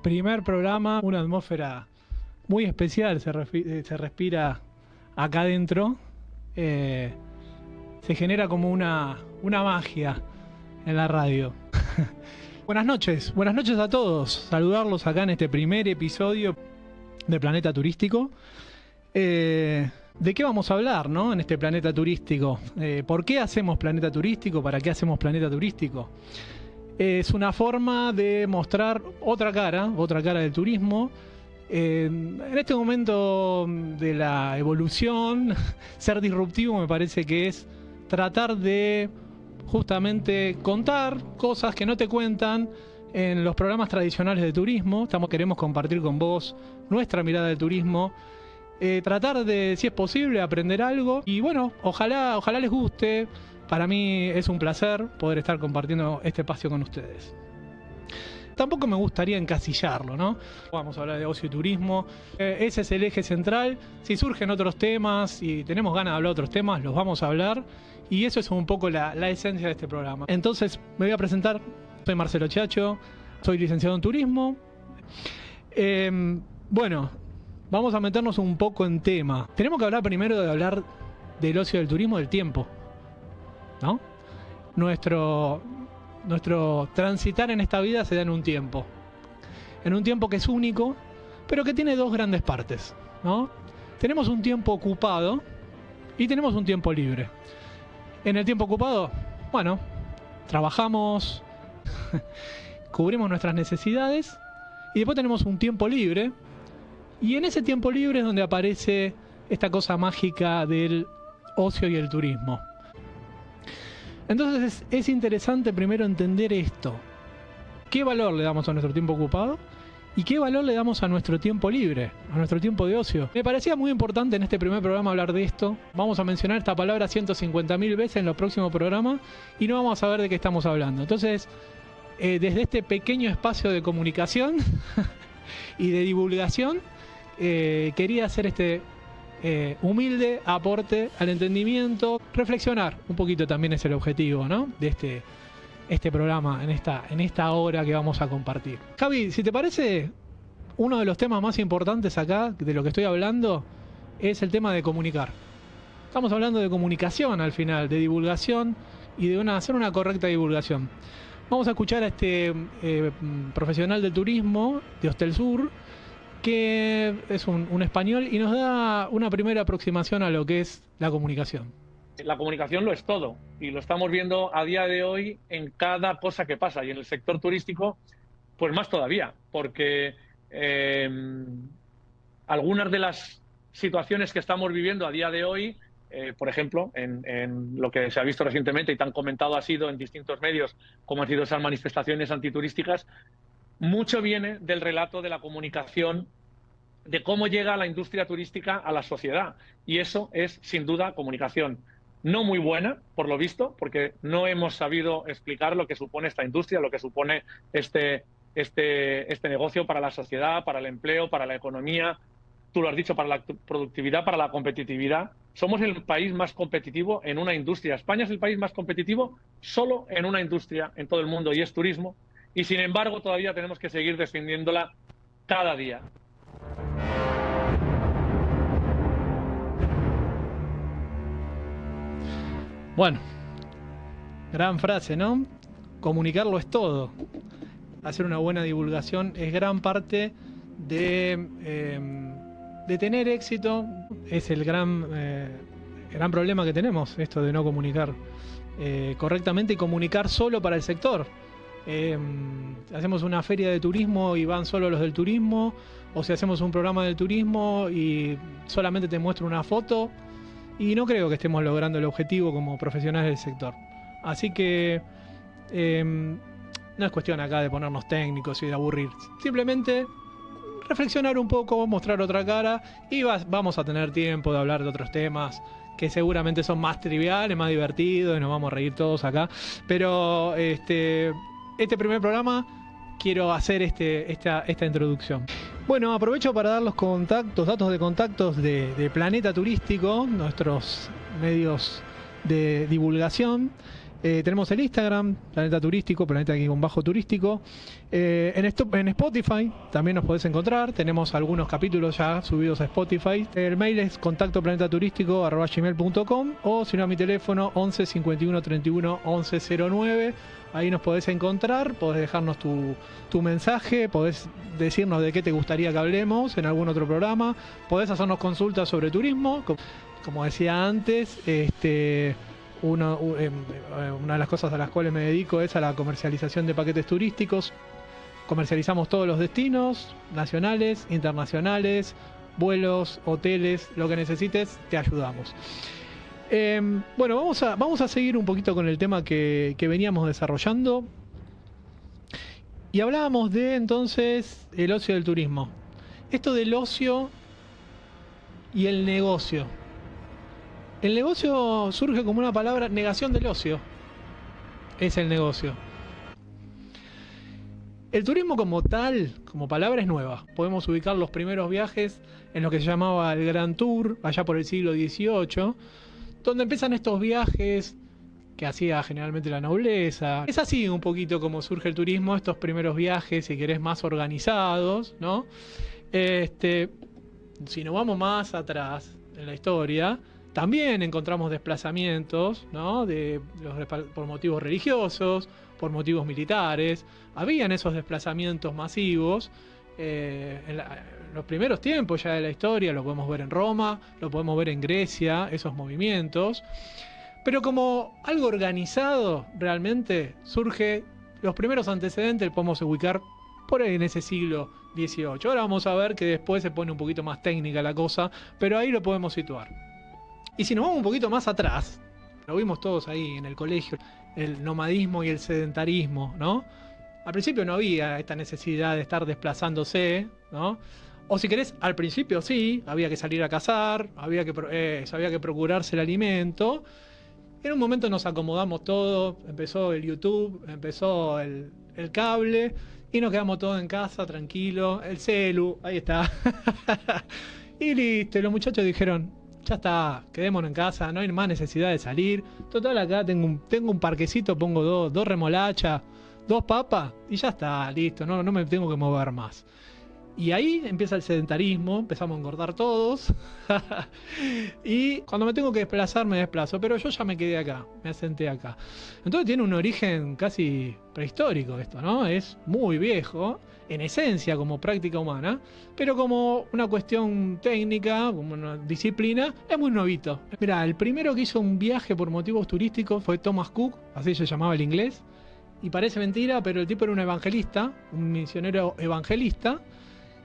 Primer programa, una atmósfera muy especial se respira acá adentro. Se genera como una magia en la radio. Buenas noches a todos. Saludarlos acá en este primer episodio de Planeta Turístico. ¿De qué vamos a hablar, no? En este Planeta Turístico. ¿Por qué hacemos Planeta Turístico? ¿Para qué hacemos Planeta Turístico? Es una forma de mostrar otra cara del turismo. En este momento de la evolución, ser disruptivo me parece que es tratar de justamente contar cosas que no te cuentan en los programas tradicionales de turismo. Queremos compartir con vos nuestra mirada del turismo, tratar de, si es posible, aprender algo y bueno, ojalá les guste. Para mí es un placer poder estar compartiendo este espacio con ustedes. Tampoco me gustaría encasillarlo, ¿no? Vamos a hablar de ocio y turismo. Ese es el eje central. Si surgen otros temas y tenemos ganas de hablar de otros temas, los vamos a hablar. Y eso es un poco la esencia de este programa. Entonces, me voy a presentar. Soy Marcelo Chacho, soy licenciado en turismo. Bueno, vamos a meternos un poco en tema. Tenemos que hablar primero de hablar del ocio del turismo, del tiempo, ¿no? Nuestro transitar en esta vida se da en un tiempo que es único, pero que tiene dos grandes partes, ¿no? Tenemos un tiempo ocupado y tenemos un tiempo libre. En el tiempo ocupado, bueno, trabajamos, cubrimos nuestras necesidades y después tenemos un tiempo libre, y en ese tiempo libre es donde aparece esta cosa mágica del ocio y el turismo. Entonces es interesante primero entender esto. ¿Qué valor le damos a nuestro tiempo ocupado? ¿Y qué valor le damos a nuestro tiempo libre? A nuestro tiempo de ocio. Me parecía muy importante en este primer programa hablar de esto. Vamos a mencionar esta palabra 150.000 veces en los próximos programas y no vamos a ver de qué estamos hablando. Entonces, desde este pequeño espacio de comunicación y de divulgación, quería hacer este humilde aporte al entendimiento. Reflexionar un poquito también es el objetivo, ¿no? De este programa, en esta hora que vamos a compartir. Javi, si te parece, uno de los temas más importantes acá, de lo que estoy hablando, es el tema de comunicar. Estamos hablando de comunicación al final, de divulgación y de hacer una correcta divulgación. Vamos a escuchar a este profesional del turismo de Hostelsur, que es un español y nos da una primera aproximación a lo que es la comunicación. La comunicación lo es todo y lo estamos viendo a día de hoy en cada cosa que pasa, y en el sector turístico pues más todavía, porque algunas de las situaciones que estamos viviendo a día de hoy, por ejemplo, en lo que se ha visto recientemente y tan comentado ha sido en distintos medios, como han sido esas manifestaciones antiturísticas, mucho viene del relato de la comunicación, de cómo llega la industria turística a la sociedad. Y eso es, sin duda, comunicación no muy buena, por lo visto, porque no hemos sabido explicar lo que supone esta industria, lo que supone este negocio para la sociedad, para el empleo, para la economía. Tú lo has dicho, para la productividad, para la competitividad. Somos el país más competitivo en una industria. España es el país más competitivo solo en una industria en todo el mundo, y es turismo. Y sin embargo todavía tenemos que seguir defendiéndola cada día. Bueno, gran frase, ¿no? Comunicarlo es todo. Hacer una buena divulgación es gran parte de tener éxito. Es el gran problema que tenemos, esto de no comunicar correctamente y comunicar solo para el sector. Hacemos una feria de turismo y van solo los del turismo, o si hacemos un programa del turismo y solamente te muestro una foto, y no creo que estemos logrando el objetivo como profesionales del sector. Así que no es cuestión acá de ponernos técnicos y de aburrir, simplemente reflexionar un poco, mostrar otra cara, y vamos a tener tiempo de hablar de otros temas que seguramente son más triviales, más divertidos, y nos vamos a reír todos acá. Pero este primer programa quiero hacer esta introducción. Bueno, aprovecho para dar los datos de contactos de Planeta Turístico, nuestros medios de divulgación. Tenemos el Instagram, Planeta Turístico, Planeta_Turístico. En Spotify también nos podés encontrar. Tenemos algunos capítulos ya subidos a Spotify. El mail es contactoplanetaturístico@gmail.com, o si no, a mi teléfono 11 51 31 11 09. Ahí nos podés encontrar, podés dejarnos tu mensaje, podés decirnos de qué te gustaría que hablemos en algún otro programa, podés hacernos consultas sobre turismo. Como decía antes, una de las cosas a las cuales me dedico es a la comercialización de paquetes turísticos. Comercializamos todos los destinos, nacionales, internacionales, vuelos, hoteles, lo que necesites, te ayudamos. Bueno, vamos a seguir un poquito con el tema que veníamos desarrollando. Y hablábamos de entonces el ocio del turismo. Esto del ocio y el negocio. El negocio surge como una palabra, negación del ocio. Es el negocio. El turismo como tal, como palabra, es nueva. Podemos ubicar los primeros viajes en lo que se llamaba el Grand Tour, allá por el siglo XVIII, donde empiezan estos viajes que hacía generalmente la nobleza. Es así un poquito como surge el turismo, estos primeros viajes, si querés, más organizados, ¿no? Si nos vamos más atrás en la historia, también encontramos desplazamientos, ¿no? Por motivos religiosos, por motivos militares. Habían esos desplazamientos masivos. En los primeros tiempos ya de la historia lo podemos ver en Roma, lo podemos ver en Grecia, esos movimientos. Pero como algo organizado realmente surge, los primeros antecedentes podemos ubicar por ahí en ese siglo XVIII. Ahora vamos a ver que después se pone un poquito más técnica la cosa, pero ahí lo podemos situar. Y si nos vamos un poquito más atrás, lo vimos todos ahí en el colegio, el nomadismo y el sedentarismo, ¿no? Al principio no había esta necesidad de estar desplazándose, ¿no? O si querés, al principio sí, había que salir a cazar, había que procurarse el alimento. En un momento nos acomodamos todo, empezó el YouTube, empezó el cable, y nos quedamos todos en casa, tranquilos, el celu, ahí está. Y listo, los muchachos dijeron, ya está, quedémonos en casa, no hay más necesidad de salir. Total, acá tengo un parquecito, pongo dos remolachas, 2 papas y ya está, listo, no me tengo que mover más. Y ahí empieza el sedentarismo, empezamos a engordar todos. Y cuando me tengo que desplazar, me desplazo. Pero yo ya me quedé acá, me asenté acá. Entonces tiene un origen casi prehistórico esto, ¿no? Es muy viejo, en esencia como práctica humana, pero como una cuestión técnica, como una disciplina, es muy novito. Mirá, el primero que hizo un viaje por motivos turísticos fue Thomas Cook, así se llamaba el inglés. Y parece mentira, pero el tipo era un evangelista, un misionero evangelista,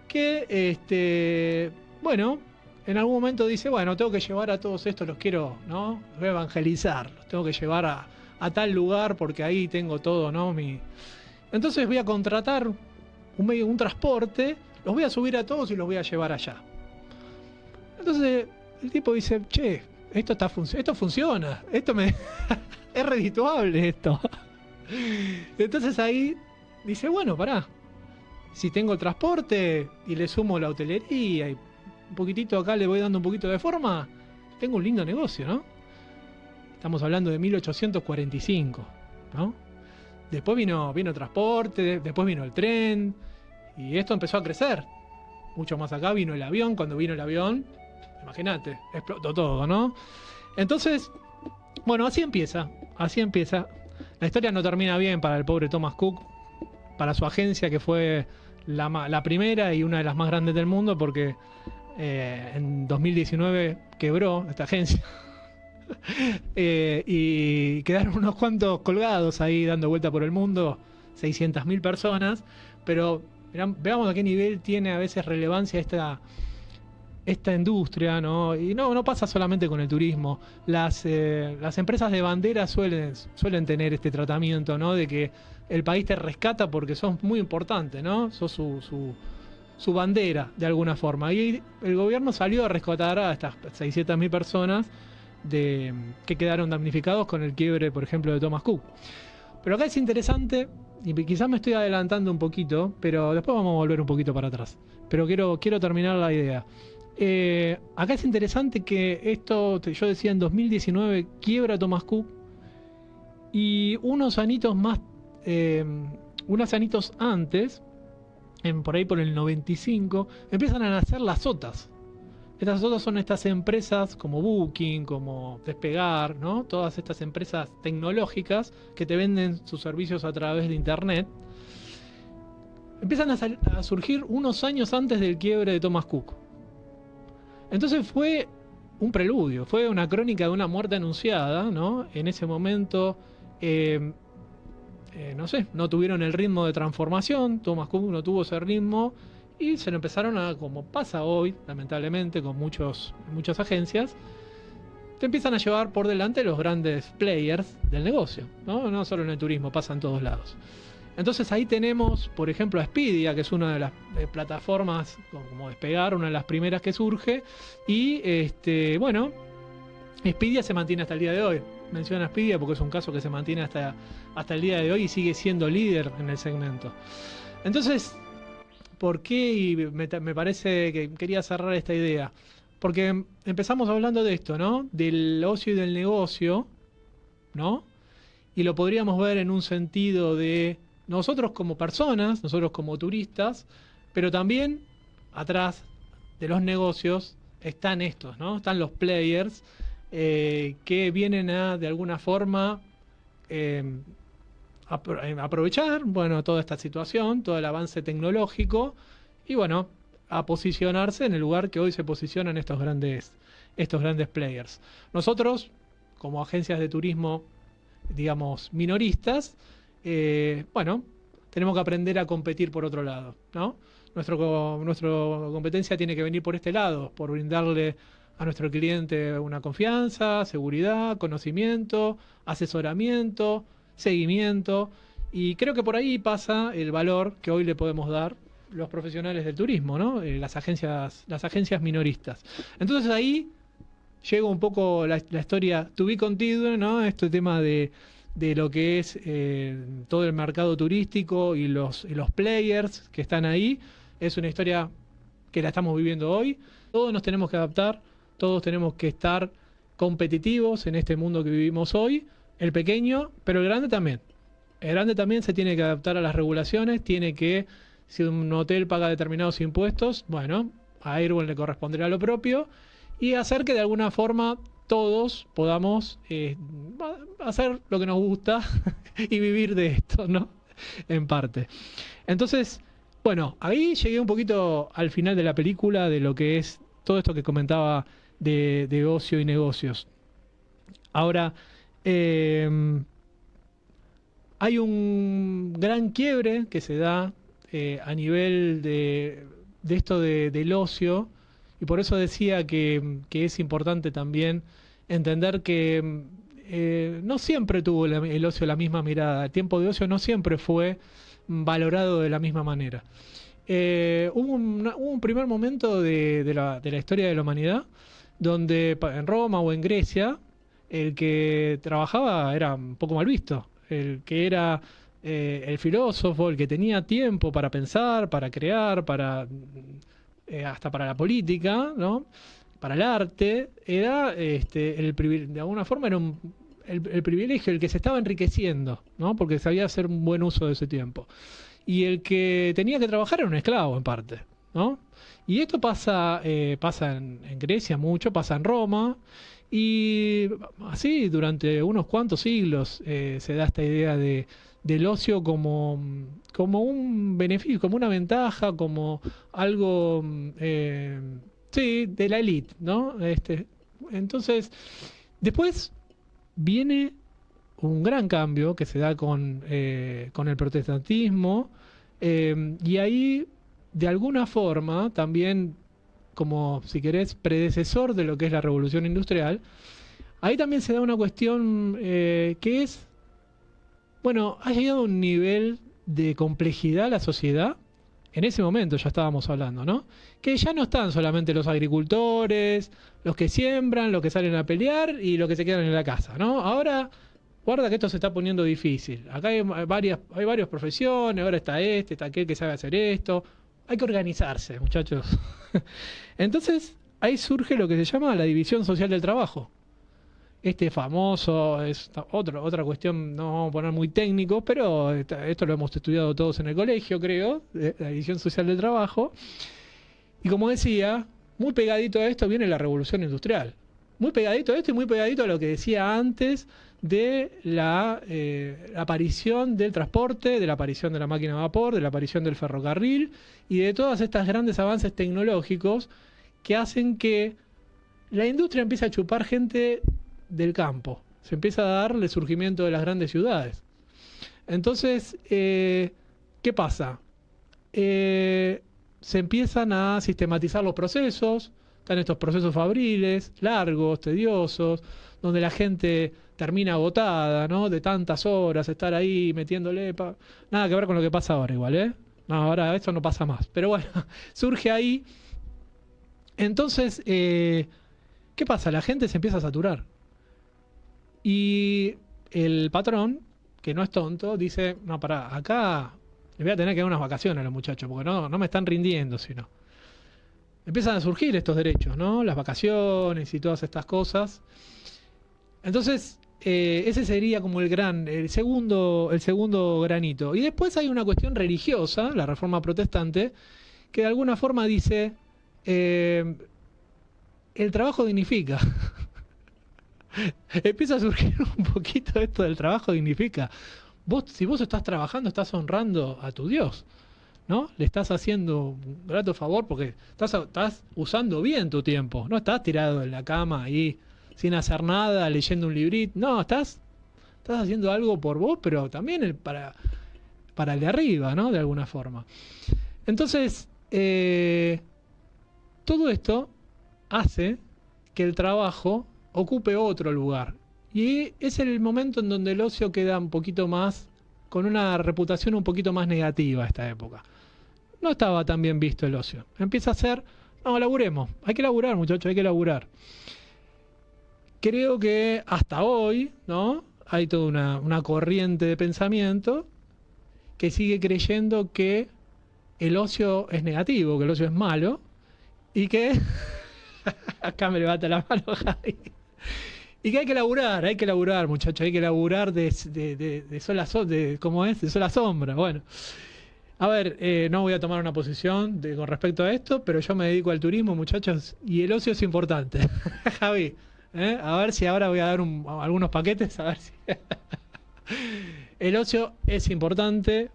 que, bueno, en algún momento dice, bueno, tengo que llevar a todos estos, los quiero, ¿no? Los voy a evangelizar, los tengo que llevar a tal lugar porque ahí tengo todo, ¿no? Entonces voy a contratar un transporte, los voy a subir a todos y los voy a llevar allá. Entonces el tipo dice, che, esto funciona, es redituable esto. Entonces ahí dice, bueno, pará, si tengo el transporte y le sumo la hotelería y un poquitito acá le voy dando un poquito de forma, tengo un lindo negocio, ¿no? Estamos hablando de 1845, ¿no? Después vino transporte, después vino el tren y esto empezó a crecer. Mucho más acá vino el avión. Cuando vino el avión, imagínate, explotó todo, ¿no? Entonces, bueno, así empieza. La historia no termina bien para el pobre Thomas Cook, para su agencia, que fue la primera y una de las más grandes del mundo, porque en 2019 quebró esta agencia. Y quedaron unos cuantos colgados ahí dando vuelta por el mundo, 600.000 personas, pero veamos a qué nivel tiene a veces relevancia esta industria, ¿no? Y no pasa solamente con el turismo. Las empresas de bandera suelen tener este tratamiento, ¿no? De que el país te rescata porque sos muy importante, ¿no? Sos su bandera, de alguna forma. Y el gobierno salió a rescatar a estas 600.000 personas que quedaron damnificados con el quiebre, por ejemplo, de Thomas Cook. Pero acá es interesante, y quizás me estoy adelantando un poquito, pero después vamos a volver un poquito para atrás. Pero quiero terminar la idea. Acá es interesante que esto, yo decía, en 2019 quiebra Thomas Cook Y unos anitos antes, por ahí por el 95, empiezan a nacer las OTAs. Estas OTAs son estas empresas como Booking, como Despegar, ¿no? Todas estas empresas tecnológicas que te venden sus servicios a través de internet. Empiezan a surgir unos años antes del quiebre de Thomas Cook. Entonces fue un preludio, fue una crónica de una muerte anunciada, ¿no? En ese momento, no sé, no tuvieron el ritmo de transformación, Thomas Cook no tuvo ese ritmo y se lo empezaron a, como pasa hoy, lamentablemente, con muchas agencias, te empiezan a llevar por delante los grandes players del negocio, ¿no? No solo en el turismo, pasa en todos lados. Entonces ahí tenemos, por ejemplo, a Expedia, que es una de las plataformas como Despegar, una de las primeras que surge. Y bueno, Expedia se mantiene hasta el día de hoy. Menciono a Expedia porque es un caso que se mantiene hasta el día de hoy y sigue siendo líder en el segmento. Entonces, ¿por qué? Y me parece que quería cerrar esta idea. Porque empezamos hablando de esto, ¿no? Del ocio y del negocio, ¿no? Y lo podríamos ver en un sentido de nosotros como personas, nosotros como turistas, pero también atrás de los negocios están estos, ¿no? Están los players que vienen a, de alguna forma, aprovechar, bueno, toda esta situación, todo el avance tecnológico y, bueno, a posicionarse en el lugar que hoy se posicionan estos grandes players. Nosotros, como agencias de turismo, digamos, minoristas, bueno, tenemos que aprender a competir por otro lado, ¿no? Nuestra competencia tiene que venir por este lado, por brindarle a nuestro cliente una confianza, seguridad, conocimiento, asesoramiento, seguimiento, y creo que por ahí pasa el valor que hoy le podemos dar los profesionales del turismo, ¿no? Las agencias minoristas. Entonces ahí llega un poco la historia to be continued, ¿no? Este tema de lo que es todo el mercado turístico y los players que están ahí. Es una historia que la estamos viviendo hoy. Todos nos tenemos que adaptar, todos tenemos que estar competitivos en este mundo que vivimos hoy. El pequeño, pero el grande también. El grande también se tiene que adaptar a las regulaciones, tiene que, si un hotel paga determinados impuestos, bueno, a Airborne le corresponderá lo propio, y hacer que de alguna forma todos podamos hacer lo que nos gusta y vivir de esto, ¿no? En parte. Entonces, bueno, ahí llegué un poquito al final de la película de lo que es todo esto que comentaba de ocio y negocios. Ahora, hay un gran quiebre que se da a nivel de esto del ocio, y por eso decía que es importante también entender que no siempre tuvo el ocio la misma mirada. El tiempo de ocio no siempre fue valorado de la misma manera. Hubo un primer momento de la historia de la humanidad donde en Roma o en Grecia el que trabajaba era un poco mal visto. El que era el filósofo, el que tenía tiempo para pensar, para crear, hasta para la política, ¿no? Para el arte, era de alguna forma era el privilegio, el que se estaba enriqueciendo, ¿no? Porque sabía hacer un buen uso de ese tiempo. Y el que tenía que trabajar era un esclavo, en parte, ¿no? Y esto pasa en Grecia mucho, pasa en Roma, y así durante unos cuantos siglos se da esta idea del ocio como un beneficio, como una ventaja, como algo, sí, de la élite, ¿no? Entonces, después viene un gran cambio que se da con el protestantismo, y ahí, de alguna forma, también, como, si querés, predecesor de lo que es la revolución industrial, ahí también se da una cuestión que es, bueno, ha llegado a un nivel de complejidad la sociedad. En ese momento ya estábamos hablando, ¿no? Que ya no están solamente los agricultores, los que siembran, los que salen a pelear y los que se quedan en la casa, ¿no? Ahora, guarda que esto se está poniendo difícil. Acá hay varias profesiones, ahora está está aquel que sabe hacer esto. Hay que organizarse, muchachos. Entonces, ahí surge lo que se llama la división social del trabajo. Este famoso es otra cuestión, no vamos a poner muy técnico, pero esto lo hemos estudiado todos en el colegio, creo, de la división social del trabajo. Y como decía, muy pegadito a esto viene la revolución industrial. Muy pegadito a esto y muy pegadito a lo que decía antes de la aparición del transporte, de la aparición de la máquina a vapor, de la aparición del ferrocarril y de todos estos grandes avances tecnológicos que hacen que la industria empiece a chupar gente del campo. Se empieza a dar el surgimiento de las grandes ciudades. Entonces, ¿qué pasa? Se empiezan a sistematizar los procesos, están estos procesos fabriles, largos, tediosos, donde la gente termina agotada, ¿no? De tantas horas, estar ahí metiéndole... Nada que ver con lo que pasa ahora igual, ¿eh? No, ahora esto no pasa más. Pero bueno, surge ahí. Entonces, ¿qué pasa? La gente se empieza a saturar. Y el patrón, que no es tonto, dice, no, pará, acá le voy a tener que dar unas vacaciones a los muchachos, porque no me están rindiendo, sino. Empiezan a surgir estos derechos, ¿no? Las vacaciones y todas estas cosas. Entonces, ese sería como el segundo granito. Y después hay una cuestión religiosa, la Reforma Protestante, que de alguna forma dice, el trabajo dignifica. Empieza a surgir un poquito esto del trabajo dignifica. Si vos estás trabajando, estás honrando a tu Dios, ¿no? Le estás haciendo un grato favor porque estás usando bien tu tiempo. No estás tirado en la cama ahí sin hacer nada, leyendo un librito. No, estás haciendo algo por vos, pero también para el de arriba, ¿no? De alguna forma. Entonces, todo esto hace que el trabajo ocupe otro lugar. Y es el momento en donde el ocio queda un poquito más, con una reputación un poquito más negativa a esta época. No estaba tan bien visto el ocio. Empieza a ser, no, laburemos. Hay que laburar, muchachos, hay que laburar. Creo que hasta hoy, ¿no? Hay toda una corriente de pensamiento que sigue creyendo que el ocio es negativo, que el ocio es malo, y que... Acá me levanta la mano, Javi. Y que hay que laburar, muchachos, hay que laburar de sol a sol, ¿cómo es? De sol a sombra. Bueno, a ver, no voy a tomar una posición con respecto a esto, pero yo me dedico al turismo, muchachos, y el ocio es importante. Javi, a ver si ahora voy a dar algunos paquetes, a ver si... El ocio es importante.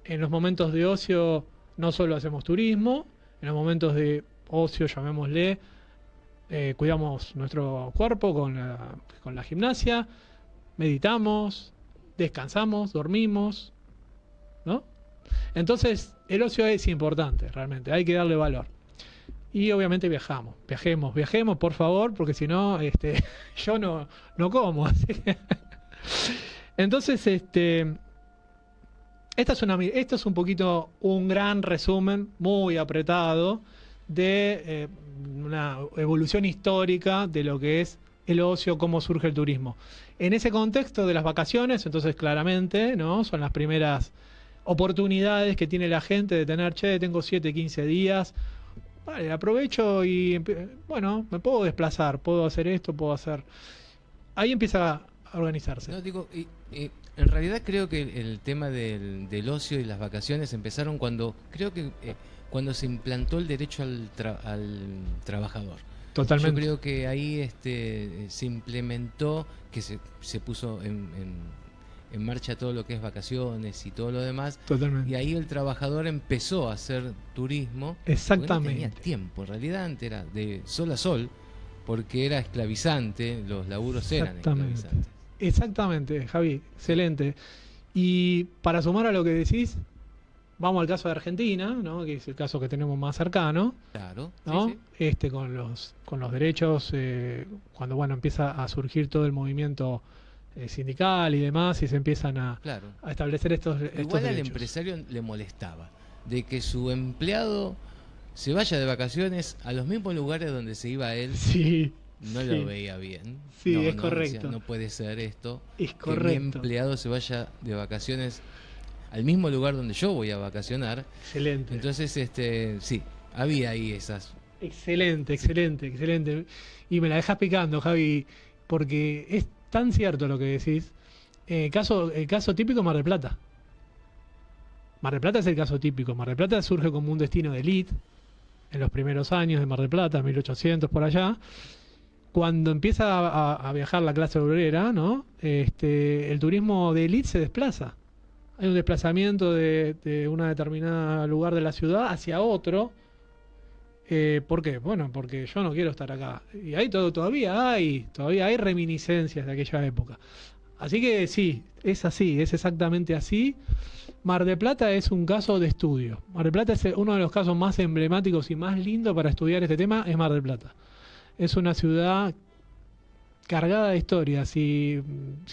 En los momentos de ocio no solo hacemos turismo, en los momentos de ocio, llamémosle, cuidamos nuestro cuerpo con la gimnasia, meditamos, descansamos, dormimos, ¿no? Entonces, el ocio es importante, realmente, hay que darle valor. Y obviamente viajemos, por favor, porque si no, yo no como. Así que... Entonces, esto es un poquito un gran resumen, muy apretado, de una evolución histórica de lo que es el ocio, cómo surge el turismo. En ese contexto de las vacaciones, entonces claramente, ¿no? Son las primeras oportunidades que tiene la gente de tener, tengo 7, 15 días, vale, aprovecho y, bueno, me puedo desplazar, puedo hacer esto, puedo hacer... Ahí empieza a organizarse. No, digo, en realidad creo que el tema del ocio y las vacaciones empezaron cuando se implantó el derecho al trabajador. Totalmente. Yo creo que ahí se implementó, que se puso en marcha todo lo que es vacaciones y todo lo demás. Totalmente. Y ahí el trabajador empezó a hacer turismo. Exactamente. No tenía tiempo, en realidad antes era de sol a sol, porque era esclavizante, los laburos eran esclavizantes. Exactamente, Javi, excelente. Y para sumar a lo que decís, vamos al caso de Argentina, ¿no? Que es el caso que tenemos más cercano. Claro, ¿no? Sí. Con los derechos, cuando empieza a surgir todo el movimiento sindical y demás, y se empiezan a establecer estos derechos. Igual al empresario le molestaba de que su empleado se vaya de vacaciones a los mismos lugares donde se iba él. Sí. No lo veía bien. Sí, es correcto. Decía, no puede ser esto. Es correcto. Que mi empleado se vaya de vacaciones al mismo lugar donde yo voy a vacacionar. Excelente. Entonces, sí, había ahí esas... Excelente. Y me la dejas picando, Javi, porque es tan cierto lo que decís. El caso típico, Mar del Plata. Mar del Plata es el caso típico. Mar del Plata surge como un destino de élite en los primeros años de Mar del Plata, 1800 por allá. Cuando empieza a viajar la clase obrera, ¿no? El turismo de élite se desplaza. Hay un desplazamiento de una determinada lugar de la ciudad hacia otro. ¿Por qué? Bueno, porque yo no quiero estar acá. Y ahí todavía hay reminiscencias de aquella época. Así que sí, es así, es exactamente así. Mar del Plata es un caso de estudio. Mar del Plata es uno de los casos más emblemáticos y más lindos para estudiar este tema, es Mar del Plata. Es una ciudad cargada de historia. Si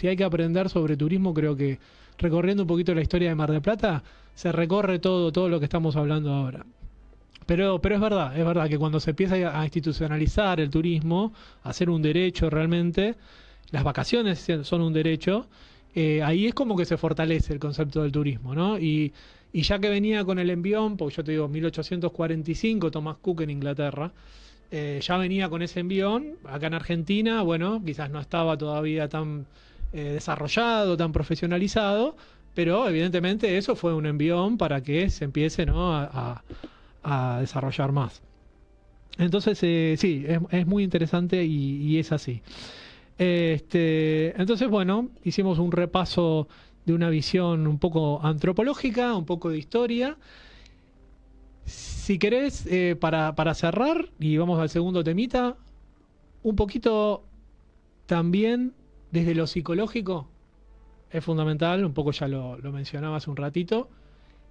hay que aprender sobre turismo, creo que recorriendo un poquito la historia de Mar del Plata, se recorre todo lo que estamos hablando ahora. Pero es verdad que cuando se empieza a institucionalizar el turismo, a hacer un derecho realmente, las vacaciones son un derecho, ahí es como que se fortalece el concepto del turismo, ¿no? Y ya que venía con el envión, porque yo te digo, 1845, Thomas Cook en Inglaterra, ya venía con ese envión. Acá en Argentina, bueno, quizás no estaba todavía tan desarrollado, tan profesionalizado, pero evidentemente eso fue un envión para que se empiece, ¿no? a desarrollar más. Entonces, sí, es muy interesante y es así. Entonces, bueno, hicimos un repaso de una visión un poco antropológica, un poco de historia. Si querés, para cerrar, y vamos al segundo temita, un poquito también desde lo psicológico, es fundamental, un poco ya lo mencionaba hace un ratito,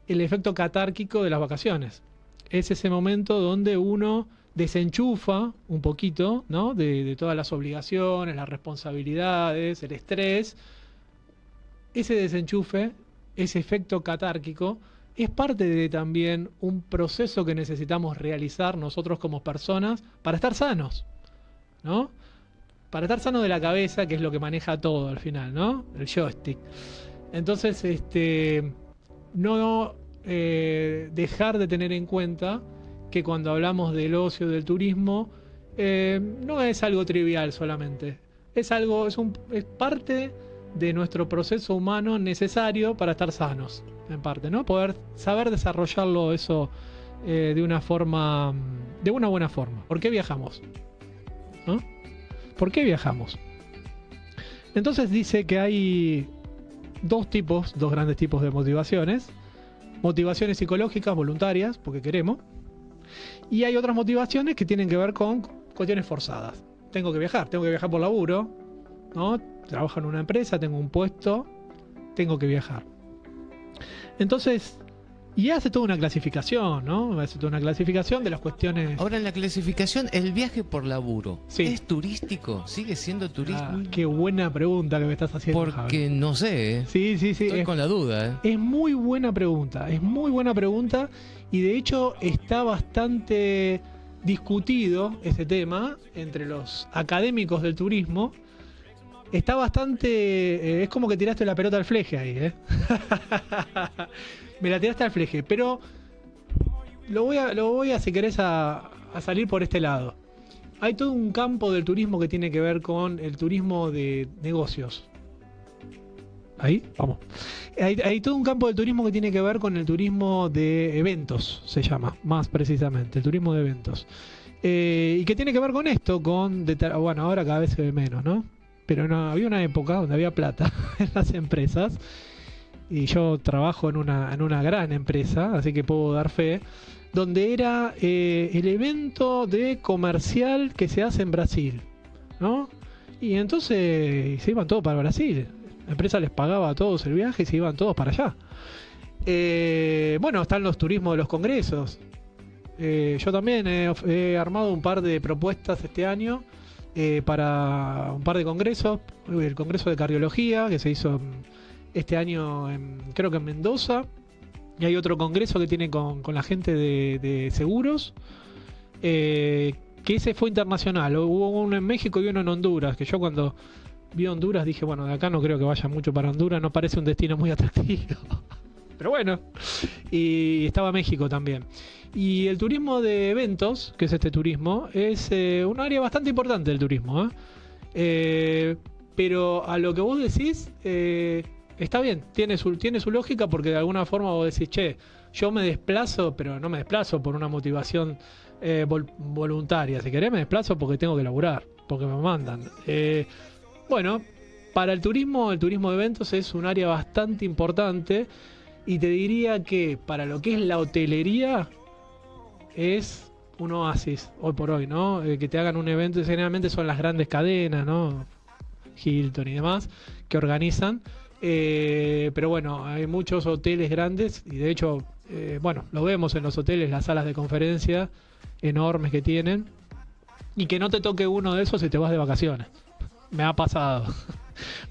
el efecto catárquico de las vacaciones. Es ese momento donde uno desenchufa un poquito, ¿no? de todas las obligaciones, las responsabilidades, el estrés. Ese desenchufe, ese efecto catárquico, es parte de también un proceso que necesitamos realizar nosotros como personas para estar sanos, ¿no? Para estar sanos de la cabeza, que es lo que maneja todo al final, ¿no? El joystick. Entonces, no dejar de tener en cuenta que cuando hablamos del ocio, del turismo, no es algo trivial solamente. Es parte de nuestro proceso humano necesario para estar sanos, en parte, ¿no? Poder saber desarrollarlo eso de una buena forma. ¿Por qué viajamos? ¿No? ¿Por qué viajamos? Entonces dice que hay dos grandes tipos de motivaciones. Motivaciones psicológicas, voluntarias, porque queremos. Y hay otras motivaciones que tienen que ver con cuestiones forzadas. Tengo que viajar por laburo, ¿no? Trabajo en una empresa, tengo un puesto, tengo que viajar. Entonces, y hace toda una clasificación, ¿no? Hace toda una clasificación de las cuestiones. Ahora, en la clasificación, el viaje por laburo, sí, ¿es turístico? ¿Sigue siendo turismo? Qué buena pregunta que me estás haciendo, porque Javi. No sé, ¿eh? Sí. Estoy con la duda, ¿eh? Es muy buena pregunta, y de hecho está bastante discutido ese tema entre los académicos del turismo. Está bastante... es como que tiraste la pelota al fleje ahí, ¿eh? Me la tiraste al fleje, pero lo voy a si querés a salir por este lado. Hay todo un campo del turismo que tiene que ver con el turismo de negocios. Ahí, vamos. Hay todo un campo del turismo que tiene que ver con el turismo de eventos, se llama, más precisamente, el turismo de eventos. Y que tiene que ver con esto, bueno, ahora cada vez se ve menos, ¿no? Pero no, había una época donde había plata en las empresas, y yo trabajo en una gran empresa, así que puedo dar fe, donde era el evento de comercial que se hace en Brasil, ¿no? Y entonces se iban todos para Brasil. La empresa les pagaba a todos el viaje y se iban todos para allá. Bueno, están los turismos de los congresos. Yo también he armado un par de propuestas este año para un par de congresos. El congreso de cardiología que se hizo este año creo que en Mendoza, y hay otro congreso que tiene con la gente de seguros, que ese fue internacional. Hubo uno en México y uno en Honduras, que yo cuando vi Honduras dije, bueno, de acá no creo que vaya mucho para Honduras, no parece un destino muy atractivo. Pero bueno, y estaba México también. Y el turismo de eventos, que es este turismo, es un área bastante importante del turismo, ¿eh? Pero a lo que vos decís, está bien, tiene su lógica, porque de alguna forma vos decís, che, yo me desplazo, pero no me desplazo por una motivación voluntaria. Si querés, me desplazo porque tengo que laburar, porque me mandan. Bueno, para el turismo de eventos es un área bastante importante, y te diría que para lo que es la hotelería es un oasis hoy por hoy, ¿no? Que te hagan un evento, generalmente son las grandes cadenas, ¿no? Hilton y demás, que organizan. Pero bueno, hay muchos hoteles grandes, y de hecho, bueno, lo vemos en los hoteles, las salas de conferencia enormes que tienen, y que no te toque uno de esos si te vas de vacaciones. Me ha pasado.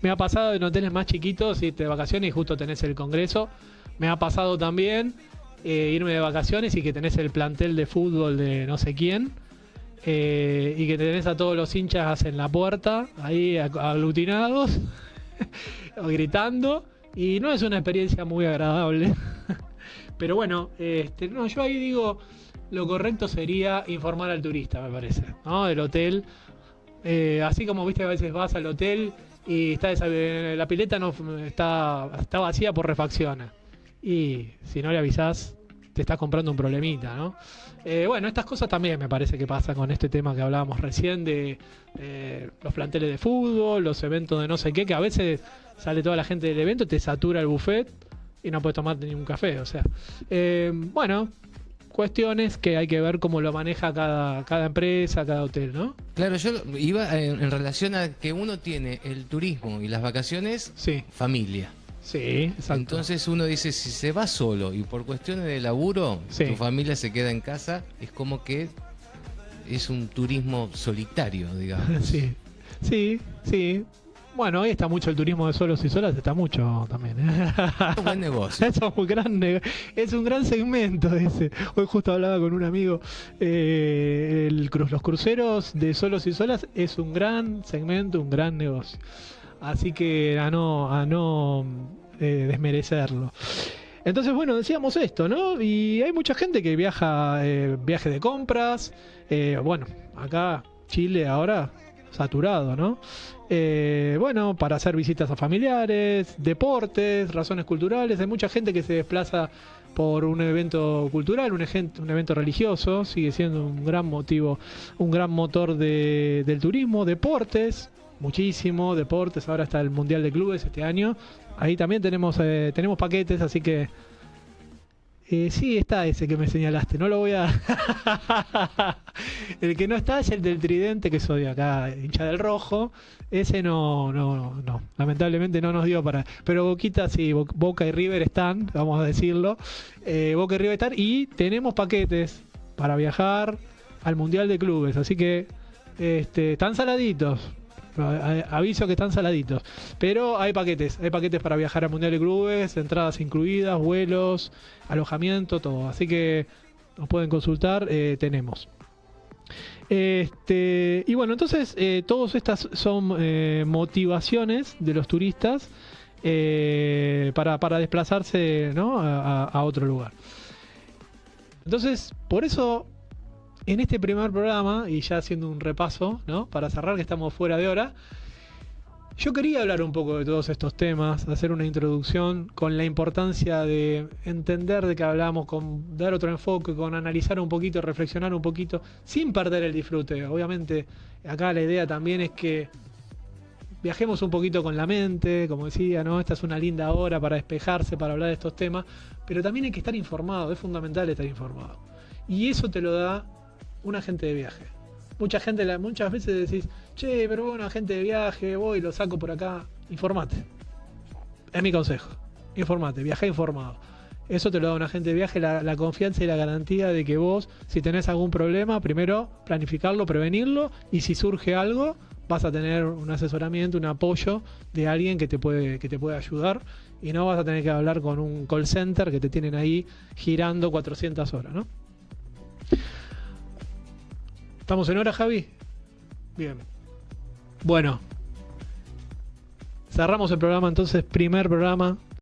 Me ha pasado en hoteles más chiquitos, irte de vacaciones y justo tenés el congreso. Me ha pasado también irme de vacaciones y que tenés el plantel de fútbol de no sé quién, y que tenés a todos los hinchas en la puerta, ahí aglutinados, gritando, y no es una experiencia muy agradable. Pero bueno, no, yo ahí digo, lo correcto sería informar al turista, me parece, ¿no? Del hotel. Así como viste que a veces vas al hotel y la pileta no está vacía por refacciones, y si no le avisás te estás comprando un problemita, ¿no? Bueno, estas cosas también me parece que pasa con este tema que hablábamos recién de los planteles de fútbol, los eventos de no sé qué, que a veces sale toda la gente del evento, te satura el buffet y no puedes tomarte ni un café, o sea, bueno, cuestiones que hay que ver cómo lo maneja cada empresa, cada hotel, ¿no? Claro, yo iba en relación a que uno tiene el turismo y las vacaciones, Sí. familia. Sí, exacto. Entonces uno dice, si se va solo y por cuestiones de laburo, Sí. tu familia se queda en casa, es como que es un turismo solitario, digamos. Sí, sí, sí. Bueno, hoy está mucho el turismo de solos y solas, está mucho también. Es buen negocio. Es un gran segmento ese. Hoy justo hablaba con un amigo, los cruceros de solos y solas es un gran segmento, un gran negocio. Así que a no desmerecerlo. Entonces, bueno, decíamos esto, ¿no? Y hay mucha gente que viaja, viaje de compras. Bueno, acá Chile ahora saturado, ¿no? Bueno, para hacer visitas a familiares, deportes, razones culturales. Hay mucha gente que se desplaza por un evento cultural, un evento religioso. Sigue siendo un gran motivo, un gran motor del turismo. Deportes, muchísimo deportes. Ahora está el Mundial de Clubes este año. Ahí también tenemos paquetes, así que sí, está ese que me señalaste. No lo voy a... El que no está es el del Tridente, que soy acá, hincha del Rojo. Ese no. Lamentablemente no nos dio para... Pero Boquita sí, Boca y River están, vamos a decirlo. Boca y River están, y tenemos paquetes para viajar al Mundial de Clubes. Así que están saladitos. Aviso que están saladitos, pero hay paquetes para viajar al Mundial de Clubes, entradas incluidas, vuelos, alojamiento, todo, así que nos pueden consultar, tenemos. Y bueno, entonces todas estas son motivaciones de los turistas para desplazarse, ¿no? a otro lugar. Entonces, por eso, en este primer programa, y ya haciendo un repaso, ¿no? Para cerrar, que estamos fuera de hora, yo quería hablar un poco de todos estos temas, hacer una introducción con la importancia de entender de qué hablamos, con dar otro enfoque, con analizar un poquito, reflexionar un poquito, sin perder el disfrute. Obviamente, acá la idea también es que viajemos un poquito con la mente, como decía, ¿no? Esta es una linda hora para despejarse, para hablar de estos temas, pero también hay que estar informado, es fundamental estar informado. Y eso te lo da un agente de viaje. Muchas veces decís, che, pero bueno, agente de viaje, voy, lo saco por acá. Informate. Es mi consejo. Informate, viajá informado. Eso te lo da un agente de viaje, la confianza y la garantía de que vos, si tenés algún problema, primero planificarlo, prevenirlo, y si surge algo, vas a tener un asesoramiento, un apoyo de alguien que te puede ayudar, y no vas a tener que hablar con un call center que te tienen ahí girando 400 horas, ¿no? ¿Estamos en hora, Javi? Bien. Bueno. Cerramos el programa entonces, primer programa